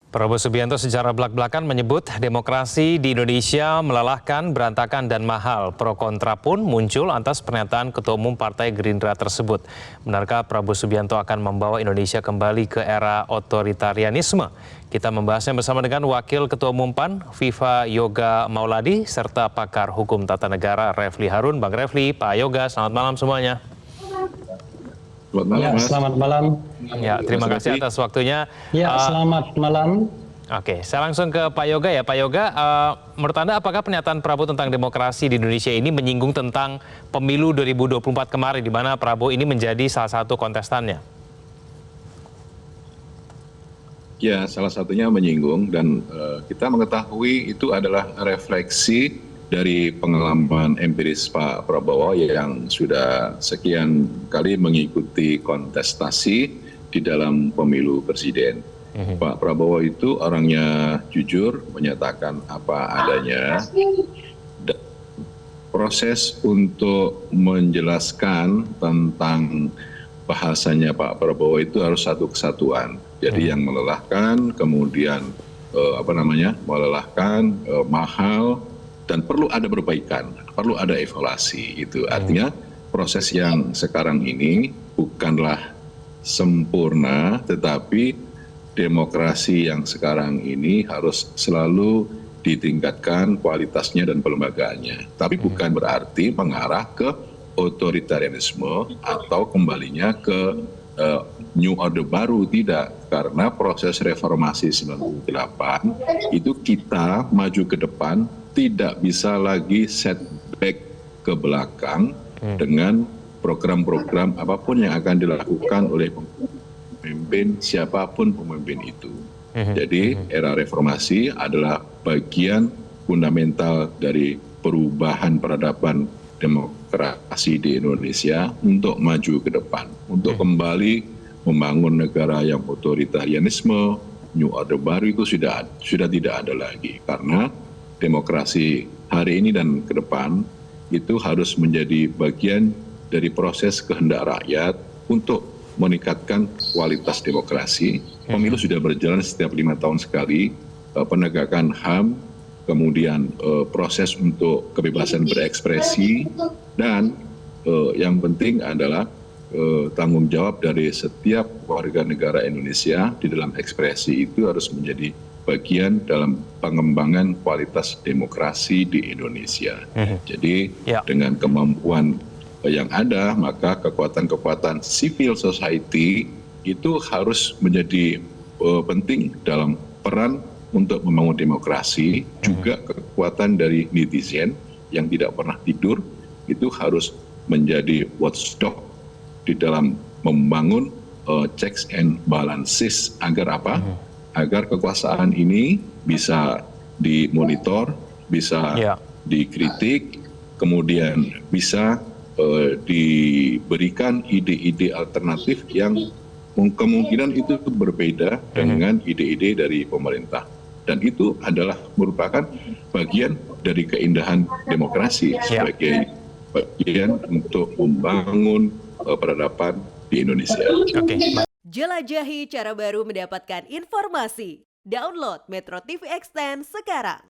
Prabowo Subianto secara belak-belakan menyebut demokrasi di Indonesia melelahkan, berantakan, dan mahal. Pro kontra pun muncul atas pernyataan Ketua Umum Partai Gerindra tersebut. Benarkah Prabowo Subianto akan membawa Indonesia kembali ke era otoritarianisme? Kita membahasnya bersama dengan Wakil Ketua Umum PAN, Viva Yoga Mauladi, serta pakar hukum tata negara Refli Harun. Bang Refli, Pak Yoga, selamat malam semuanya. Selamat malam, Mas. Selamat malam. Ya, terima kasih atas waktunya. Selamat malam. Oke, saya langsung ke Pak Yoga ya. Pak Yoga, menurut Anda apakah pernyataan Prabowo tentang demokrasi di Indonesia ini menyinggung tentang pemilu 2024 kemarin, di mana Prabowo ini menjadi salah satu kontestannya? Ya, salah satunya menyinggung, dan kita mengetahui itu adalah refleksi dari pengalaman empiris Pak Prabowo yang sudah sekian kali mengikuti kontestasi di dalam pemilu presiden. Pak Prabowo itu orangnya jujur, menyatakan apa adanya. Dan proses untuk menjelaskan tentang bahasanya Pak Prabowo itu harus satu kesatuan. Jadi yang melelahkan, kemudian melelahkan, mahal, dan perlu ada perbaikan, perlu ada evaluasi. Itu artinya proses yang sekarang ini bukanlah sempurna, tetapi demokrasi yang sekarang ini harus selalu ditingkatkan kualitasnya dan pelembagaannya. Tapi bukan berarti mengarah ke otoritarianisme atau kembalinya ke new order baru, tidak. Karena proses reformasi 98 itu kita maju ke depan, tidak bisa lagi setback ke belakang dengan program-program apapun yang akan dilakukan oleh pemimpin, siapapun pemimpin itu. Jadi era reformasi adalah bagian fundamental dari perubahan peradaban demokrasi di Indonesia untuk maju ke depan, untuk kembali membangun negara yang otoritarianisme, new order baru itu sudah tidak ada lagi. Karena demokrasi hari ini dan ke depan itu harus menjadi bagian dari proses kehendak rakyat untuk meningkatkan kualitas demokrasi. Pemilu sudah berjalan setiap 5 tahun sekali, penegakan HAM, kemudian proses untuk kebebasan berekspresi, dan yang penting adalah tanggung jawab dari setiap warga negara Indonesia di dalam ekspresi itu harus menjadi bagian dalam pengembangan kualitas demokrasi di Indonesia. Jadi dengan kemampuan yang ada, maka kekuatan-kekuatan civil society itu harus menjadi penting dalam peran untuk membangun demokrasi. Juga kekuatan dari netizen yang tidak pernah tidur itu harus menjadi watchdog di dalam membangun checks and balances agar apa? Agar kekuasaan ini bisa dimonitor, bisa dikritik, kemudian bisa diberikan ide-ide alternatif yang kemungkinan itu berbeda dengan ide-ide dari pemerintah. Dan itu adalah merupakan bagian dari keindahan demokrasi sebagai bagian untuk membangun peradaban di Indonesia. Jelajahi cara baru mendapatkan informasi. Download Metro TV Extend sekarang.